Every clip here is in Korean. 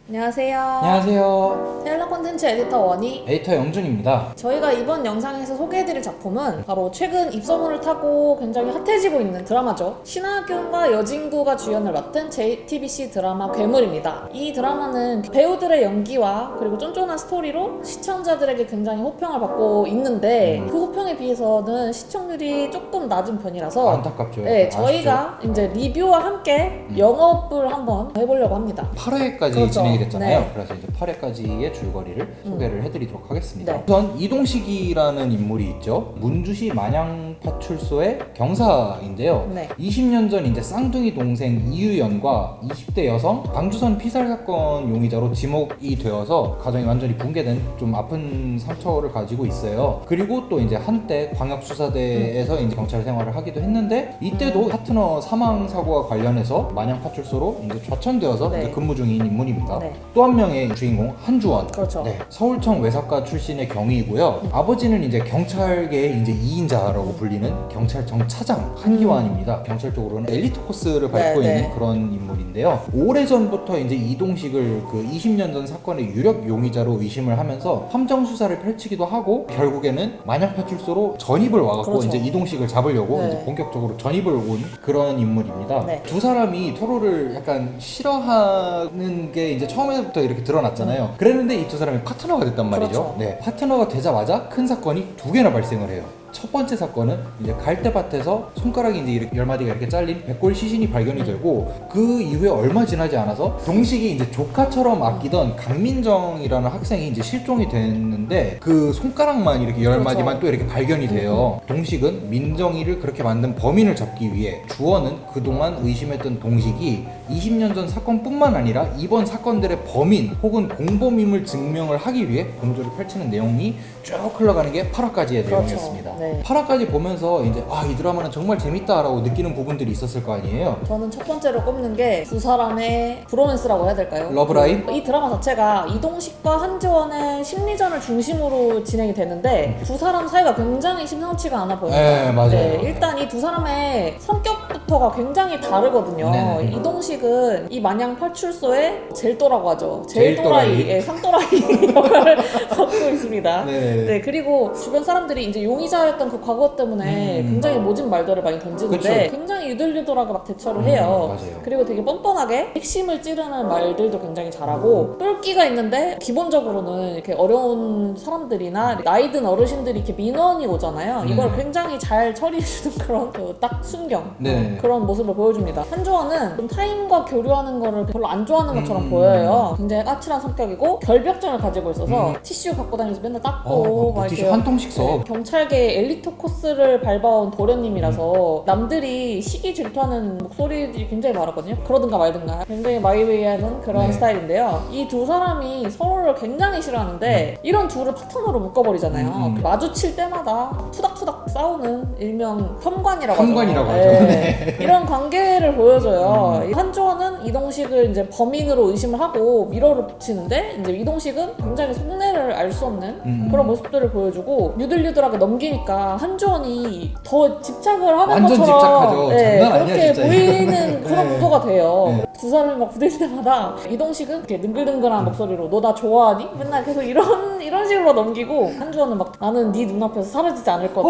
안녕하세요. 안녕하세요. 테일러 콘텐츠 에디터 원희. 에디터 영준입니다. 저희가 이번 영상에서 소개해드릴 작품은 바로 최근 입소문을 타고 굉장히 핫해지고 있는 드라마죠. 신하균과 여진구가 주연을 맡은 JTBC 드라마 괴물입니다. 이 드라마는 배우들의 연기와 그리고 쫀쫀한 스토리로 시청자들에게 굉장히 호평을 받고 있는데 그 호평에 비해서는 시청률이 조금 낮은 편이라서 안타깝죠. 네, 저희가 이제 리뷰와 함께 영업을 한번 해보려고 합니다. 8회까지 그렇죠. 진행이 됐잖아요. 네. 그래서 이제 8회까지의 줄거리를 소개를 해드리도록 하겠습니다. 네. 우선 이동식이라는 인물이 있죠. 문주시 만양파출소의 경사인데요. 네. 20년 전 이제 쌍둥이 동생 이유연과 20대 여성 방주선 피살 사건 용의자로 지목이 되어서 가정이 완전히 붕괴된 좀 아픈 상처를 가지고 있어요. 그리고 또 이제 한때 광역수사대에서 이제 경찰 생활을 하기도 했는데 이때도 파트너 사망 사고와 관련해서 만양파출소로 이제 좌천되어서 네. 이제 근무 중인 인물입니다. 네. 또 한 명의 주인공 한주원. 그렇죠. 네, 서울청 외사과 출신의 경위이고요. 아버지는 이제 경찰계의 이제 2인자라고 불리는 경찰청 차장 한기환입니다. 경찰 쪽으로는 엘리트 코스를 밟고 네, 있는 네. 그런 인물인데요. 오래전부터 이제 이동식을 그 20년 전 사건의 유력 용의자로 의심을 하면서 함정 수사를 펼치기도 하고 결국에는 만양파출소로 전입을 와갖고 그렇죠. 이제 이동식을 잡으려고 네. 이제 본격적으로 전입을 온 그런 인물입니다. 네. 두 사람이 서로를 약간 싫어하는 게 이제 처음부터 이렇게 드러났잖아요. 그랬는데 이 두 사람이 파트너가 됐단 말이죠. 그렇죠. 네, 파트너가 되자마자 큰 사건이 두 개나 발생을 해요. 첫 번째 사건은 이제 갈대밭에서 손가락이 이제 이렇게 10마디가 이렇게 잘린 백골 시신이 발견이 되고 그 이후에 얼마 지나지 않아서 동식이 이제 조카처럼 아끼던 강민정이라는 학생이 이제 실종이 됐는데 그 손가락만 이렇게 10마디만 그렇죠. 또 이렇게 발견이 돼요. 동식은 민정이를 그렇게 만든 범인을 잡기 위해 주원은 그동안 의심했던 동식이 20년 전 사건뿐만 아니라 이번 사건들의 범인 혹은 공범임을 증명을 하기 위해 공조를 펼치는 내용이 쭉 흘러가는 게 8화까지의 그렇죠. 내용이었습니다. 네. 8화까지 보면서 이제 이 드라마는 정말 재밌다라고 느끼는 부분들이 있었을 거 아니에요. 저는 첫 번째로 꼽는 게 두 사람의 브로맨스라고 해야 될까요? 러브라인? 이 드라마 자체가 이동식과 한지원의 심리전을 중심으로 진행이 되는데 두 사람 사이가 굉장히 심상치가 않아 보여요. 네, 맞아요. 일단 이 두 사람의 성격부터가 굉장히 다르거든요. 네네. 이동식은 이 만양파출소의 젤또라고 하죠. 제일 또라이. 젤또라이, 상또라이 역할을 맡고 있습니다. 네네네. 네, 그리고 주변 사람들이 이제 용의자였던 그 과거 때문에 굉장히 모진 말들을 많이 던지는데 그쵸. 굉장히 유들유들하게 막 대처를 해요. 맞아요. 그리고 되게 뻔뻔하게 핵심을 찌르는 말들도 굉장히 잘하고 똘끼가 있는데 기본적으로는 이렇게 어려운 사람들이나 나이 든 어르신들이 이렇게 민원이 오잖아요. 이걸 네네. 굉장히 잘 처리해주는 그런 그 딱 순경 네네. 그런 모습을 보여줍니다. 한조원은 좀 타인과 교류하는 거를 별로 안 좋아하는 것처럼 보여요. 굉장히 까칠한 성격이고 결벽증을 가지고 있어서 티슈 갖고 다니면서 맨날 닦고 막 티슈 이렇게 한 통씩 써. 네, 경찰계 엘리트 코스를 밟아온 도련님이라서 남들이 시기 질투하는 목소리들이 굉장히 많았거든요. 그러든가 말든가 굉장히 마이웨이하는 그런 네. 스타일인데요. 이 두 사람이 서로를 굉장히 싫어하는데 이런 둘을 파트너로 묶어버리잖아요. 마주칠 때마다 투닥투닥 싸우는 일명 혐관이라고 혐관이라고 하죠. 하죠. 네. 이런 관계를 보여줘요. 한조원은 이동식을 이제 범인으로 의심을 하고 미러를 붙이는데 이제 이동식은 굉장히 속내를 알 수 없는 그런 모습들을 보여주고 유들유들하게 넘기니까 한조원이 더 집착을 하는 완전 것처럼 집착하죠. 장난 아니야, 그렇게 진짜. 보이는 그런 네. 구도가 돼요. 네. 두 사람이 막 부딪힐 때마다 이동식은 이렇게 능글능글한 목소리로 너 나 좋아하니? 맨날 계속 이런 식으로 넘기고 한조원은 막 나는 네 눈앞에서 사라지지 않을 거다.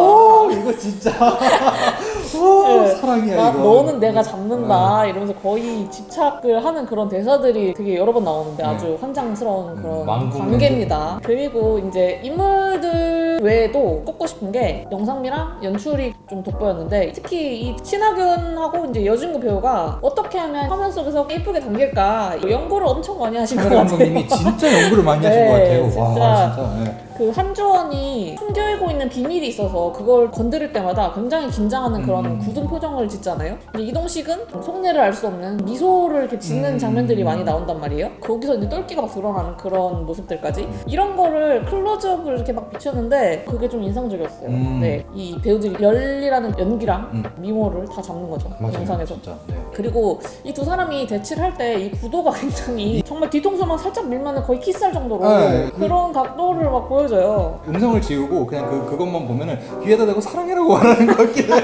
이거 진짜. 네. 사랑이야 이거. 너는 내가 잡는다 이러면서 거의 집착을 하는 그런 대사들이 되게 여러 번 나오는데 아주 환장스러운 그런 왕궁 관계입니다. 그리고 이제 인물들 외에도 꼽고 싶은 게 영상미랑 연출이 좀 돋보였는데 특히 이 신하균하고 이제 여진구 배우가 어떻게 하면 화면 속에서 예쁘게 담길까 연구를 엄청 많이 하신 것 카메라 같아요. 감독님이 진짜 연구를 많이 하신 네, 것 같아요. 진짜. 와 진짜. 네. 그 한조원이 숨겨있고 있는 비밀이 있어서 그걸 건드릴 때마다 굉장히 긴장하는 그런 굳은 표정을 짓잖아요. 근데 이동식은 속내를 알 수 없는 미소를 이렇게 짓는 장면들이 많이 나온단 말이에요. 거기서 이제 똘끼가 막 드러나는 그런 모습들까지 이런 거를 클로즈업을 이렇게 막 비쳤는데 그게 좀 인상적이었어요. 네, 이 배우들이 열리라는 연기랑 미모를 다 잡는 거죠. 맞아요. 영상에서. 진짜. 네. 그리고 이 두 사람이 대치를 할 때 이 구도가 굉장히 정말 뒤통수만 살짝 밀면 거의 키스할 정도로 네, 그런 각도를 막 보여줘요. 음성을 지우고 그냥 그것만 보면은 귀에다 대고 사랑해라고 말하는 것 같긴 해요.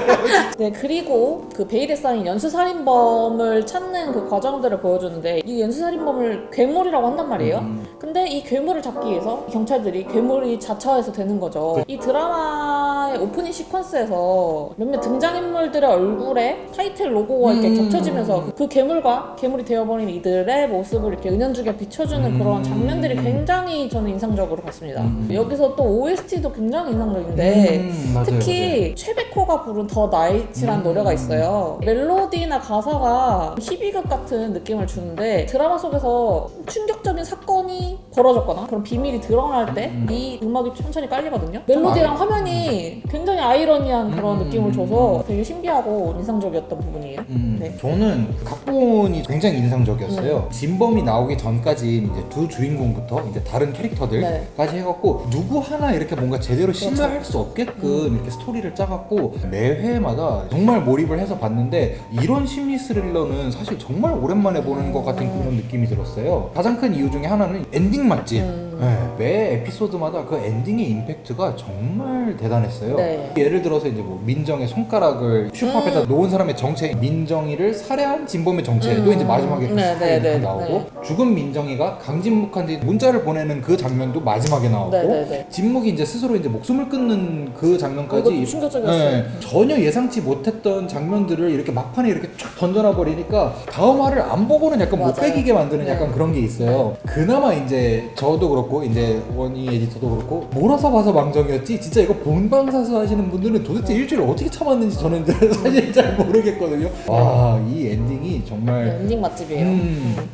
네, 그리고 그 베일에 쌓인 연쇄살인범을 찾는 그 과정들을 보여주는데 이 연쇄살인범을 괴물이라고 한단 말이에요. 근데 이 괴물을 잡기 위해서 경찰들이 괴물이 자처해서 되는 거죠. 이 드라마의 오프닝 시퀀스에서 몇몇 등장인물들의 얼굴에 타이틀 로고가 이렇게 겹쳐지면서 그 괴물과 괴물이 되어버린 이들의 모습을 이렇게 은연중에 비춰주는 그런 장면들이 굉장히 저는 인상적으로 봤습니다. 여기서 또 OST도 굉장히 인상적인데 맞아요, 특히 최백호가 부른 더 나이츠라는 노래가 있어요. 멜로디나 가사가 희비극 같은 느낌을 주는데 드라마 속에서 충격적인 사건이 벌어졌거나 그런 비밀이 드러날 때 이 음악이 천천히 깔리거든요. 멜로디랑 화면이 굉장히 아이러니한 그런 느낌을 줘서 되게 신기하고 인상적이었던 부분이에요. 네. 저는 각본이 굉장히 인상적이었어요. 진범이 나오기 전까지 이제 두 주인공부터 이제 다른 캐릭터들까지 해갖고 누구 하나 이렇게 뭔가 제대로 신뢰할 수 없게끔 이렇게 스토리를 짜갖고 매 회마다 정말 몰입을 해서 봤는데 이런 심리 스릴러는 사실 정말 오랜만에 보는 것 같은 그런 느낌이 들었어요. 가장 큰 이유 중에 하나는 엔딩 맛집. 네, 매 에피소드마다 그 엔딩의 임팩트가 정말 대단했어요. 네. 예를 들어서 이제 뭐 민정의 손가락을 슈퍼 앞에다 놓은 사람의 정체, 민정이를 살해한 진범의 정체도 이제 마지막에 그 스토리가 나오고 죽은 민정이가 강진묵한테 문자를 보내는 그 장면도 마지막에 나오고 진묵이 이제 스스로 이제 목숨을 끊는 그 장면까지 이것도 충격적이었어요. 전혀 예상치 못했던 장면들을 이렇게 막판에 이렇게 쫙 던져놔 버리니까 다음 화를 안 보고는 약간 못 빼기게 만드는 약간 그런 게 있어요. 그나마 이제 저도 그렇고 이제 원희 에디터도 그렇고 몰아서 봐서 망정이었지 진짜 이거 본방사수 하시는 분들은 도대체 일주일 어떻게 참았는지 저는 사실 잘 모르겠거든요. 와, 이 엔딩이 정말 엔딩 맛집이에요.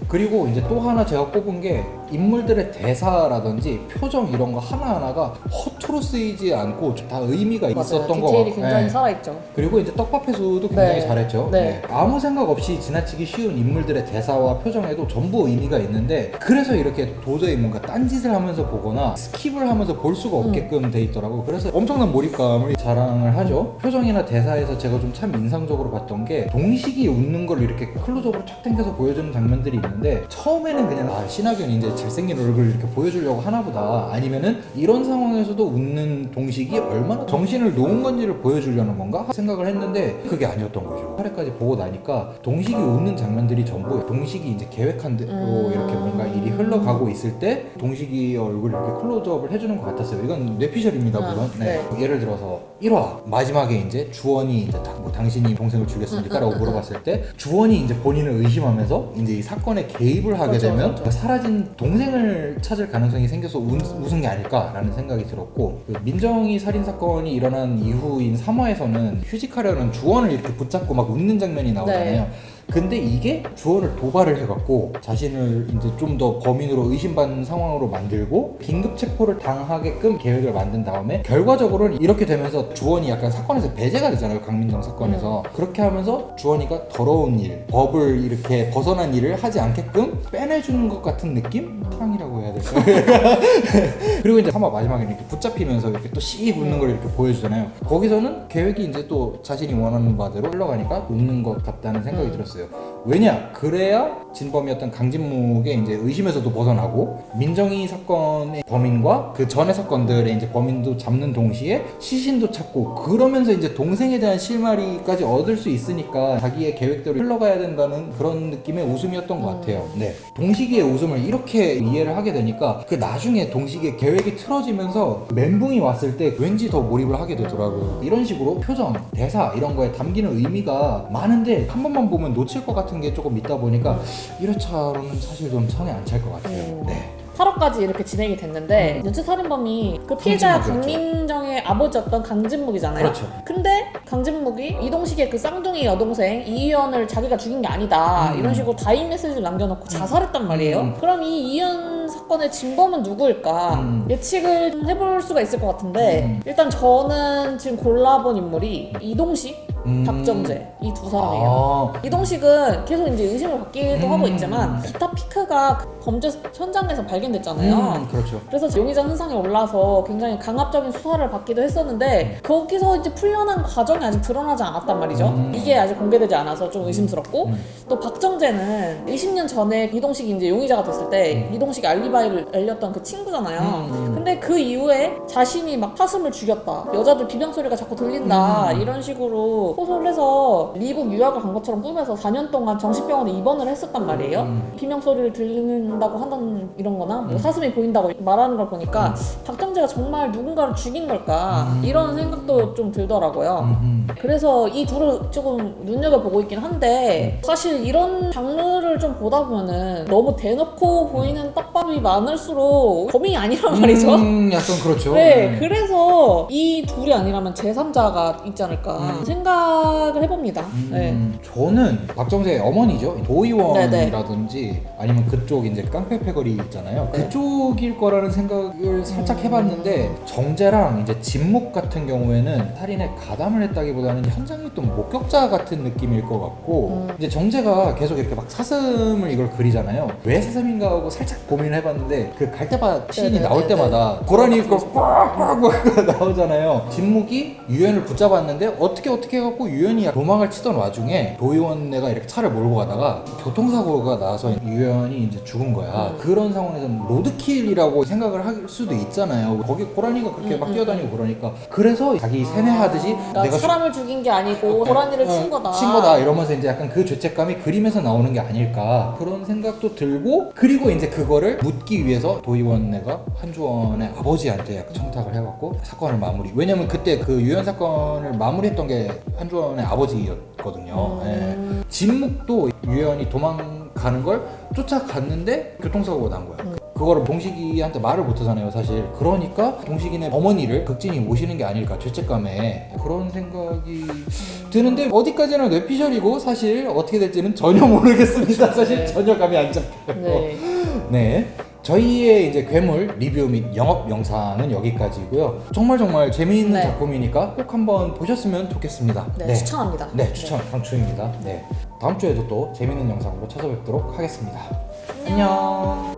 그리고 이제 또 하나 제가 꼽은 게 인물들의 대사라든지 표정 이런 거 하나하나가 허투루 쓰이지 않고 다 의미가 있었던 거 같아요. 디테일이 굉장히 살아있죠. 그리고 이제 떡밥회수도 굉장히 잘했죠. 아무 생각 없이 지나치기 쉬운 인물들의 대사와 표정에도 전부 의미가 있는데 그래서 이렇게 도저히 뭔가 딴짓을 하면서 보거나 스킵을 하면서 볼 수가 없게끔 돼 있더라고. 그래서 엄청난 몰입감을 자랑을 하죠. 표정이나 대사에서 제가 좀 참 인상적으로 봤던 게 동식이 웃는 걸 이렇게 클로즈업으로 쫙 당겨서 보여주는 장면들이 있는데 처음에는 그냥 신하균이 이제 잘생긴 얼굴을 이렇게 보여주려고 하나보다 아니면은 이런 상황에서도 웃는 동식이 얼마나 정신을 놓은 건지를 보여주려는 건가 생각을 했는데 그게 아니었던 거죠. 8회까지 보고 나니까 동식이 웃는 장면들이 전부 동식이 이제 계획한 대로 이렇게 뭔가 일이 흘러가고 있을 때 동식이 얼굴을 이렇게 클로즈업을 해주는 것 같았어요. 이건 뇌피셜입니다 물론. 예를 들어서 1화 마지막에 이제 주원이 이제 뭐 당신이 동생을 죽였습니까? 라고 물어봤을 때 주원이 이제 본인을 의심하면서 이제 이 사건에 개입을 하게 되면 사라진 동생을 찾을 가능성이 생겨서 웃은 게 아닐까라는 생각이 들었고 그 민정이 살인 사건이 일어난 이후인 3화에서는 휴직하려는 주원을 이렇게 붙잡고 막 웃는 장면이 나오잖아요. 근데 이게 주원을 도발을 해갖고 자신을 이제 좀 더 범인으로 의심받는 상황으로 만들고 긴급 체포를 당하게끔 계획을 만든 다음에 결과적으로는 이렇게 되면서 주원이 약간 사건에서 배제가 되잖아요. 강민정 사건에서 그렇게 하면서 주원이가 더러운 일, 법을 이렇게 벗어난 일을 하지 않게끔 빼내주는 것 같은 느낌? 사랑이라고 해야 될까요? 그리고 이제 3화 마지막에 이렇게 붙잡히면서 이렇게 또 씩 웃는 걸 이렇게 보여주잖아요. 거기서는 계획이 이제 또 자신이 원하는 바대로 흘러가니까 웃는 것 같다는 생각이 들었어요. 왜냐? 그래야 진범이었던 강진묵의 이제 의심에서도 벗어나고 민정이 사건의 범인과 그 전의 사건들의 이제 범인도 잡는 동시에 시신도 찾고 그러면서 이제 동생에 대한 실마리까지 얻을 수 있으니까 자기의 계획대로 흘러가야 된다는 그런 느낌의 웃음이었던 것 같아요. 동식이의 웃음을 이렇게 이해를 하게 되니까 그 나중에 동식이의 계획이 틀어지면서 멘붕이 왔을 때 왠지 더 몰입을 하게 되더라고요. 이런 식으로 표정, 대사 이런 거에 담기는 의미가 많은데 한 번만 보면 놓칠 것 같은 게 조금 있다 보니까 1회차로는 사실 좀 성에 안 찰 것 같아요. 8화까지 이렇게 진행이 됐는데 연쇄살인범이 그 피해자 강민정의 아버지였던 강진묵이잖아요. 그렇죠. 근데 강진묵이 이동식의 그 쌍둥이 여동생 이희연을 자기가 죽인 게 아니다 이런 식으로 다임 메시지를 남겨놓고 자살했단 말이에요. 그럼 이 이희연 사건의 진범은 누구일까 예측을 해볼 수가 있을 것 같은데 일단 저는 지금 골라본 인물이 이동식, 박정재 이 두 사람이에요. 이동식은 계속 이제 의심을 받기도 하고 있지만 기타 피크가 그 범죄 현장에서 발견됐잖아요. 그렇죠. 그래서 용의자 선상에 올라서 굉장히 강압적인 수사를 받기도 했었는데 거기서 이제 풀려난 과정이 아직 드러나지 않았단 말이죠. 이게 아직 공개되지 않아서 좀 의심스럽고 또 박정재는 20년 전에 이동식이 이제 용의자가 됐을 때 이동식이 알리바이를 알렸던 그 친구잖아요. 근데 그 이후에 자신이 막 사슴을 죽였다, 여자들 비명 소리가 자꾸 들린다 이런 식으로 호소를 해서 미국 유학을 간 것처럼 꾸며서 4년 동안 정신병원에 입원을 했었단 말이에요. 비명 소리를 들린다고 한다는 이런 거나 뭐 사슴이 보인다고 말하는 걸 보니까 박정재가 정말 누군가를 죽인 걸까 이런 생각도 좀 들더라고요. 그래서 이 둘을 조금 눈여겨보고 있긴 한데 사실 이런 장르를 좀 보다 보면은 너무 대놓고 보이는 떡밥이 많을수록 범인이 아니란 말이죠. 약간 그렇죠. 네, 그래서 이 둘이 아니라면 제3자가 있지 않을까 생각을 해봅니다. 네. 저는 박정재의 어머니죠. 도의원이라든지 아니면 그쪽 이제 깡패 패거리 있잖아요. 네. 그쪽일 거라는 생각을 살짝 해봤는데 정재랑 이제 진묵 같은 경우에는 살인에 가담을 했다기보다는 현장에 있던 목격자 같은 느낌일 것 같고 이제 정재가 계속 이렇게 막 사슴을 이걸 그리잖아요. 왜 사슴인가 하고 살짝 고민을 해봤는데 그 갈대밭 시인이 나올 때마다 고라니 이걸 꽉꽉꽉 나오잖아요. 진묵이 유연을 붙잡았는데 어떻게 해갖고 유연이 도망을 치던 와중에 도의원네가 이렇게 차를 몰고 가다가 교통사고가 나서 유연이 이제 죽은 거야. 그런 상황에서는 로드킬이라고 생각을 할 수도 있잖아요. 거기 고라니가 그렇게 막 뛰어다니고 그러니까 그래서 자기 세뇌하듯이 내가 사람을 죽인 게 아니고 고라니를 친 거다 이러면서 이제 약간 그 죄책감이 그림에서 나오는 게 아닐까 그런 생각도 들고 그리고 이제 그거를 묻기 위해서 도의원네가 한주원의 아버지한테 약간 청탁을 해갖고 사건을 마무리. 왜냐면 그때 그 유연 사건을 마무리했던 게 한주원의 아버지였거든요. 예. 진묵도 유연이 도망가는 걸 쫓아갔는데 교통사고가 난 거야. 그거를 동식이한테 말을 못하잖아요 사실. 그러니까 동식이네 어머니를 극진이 모시는 게 아닐까 죄책감에 그런 생각이 드는데 어디까지나 뇌피셜이고 사실 어떻게 될지는 전혀 모르겠습니다. 사실 네. 전혀 감이 안 잡혀요. 네. 네. 저희의 이제 괴물 리뷰 및 영업 영상은 여기까지고요. 정말 재미있는 네. 작품이니까 꼭 한번 보셨으면 좋겠습니다. 네, 추천합니다. 네, 추천 강추입니다. 네. 다음 주에도 또 재미있는 영상으로 찾아뵙도록 하겠습니다. 안녕.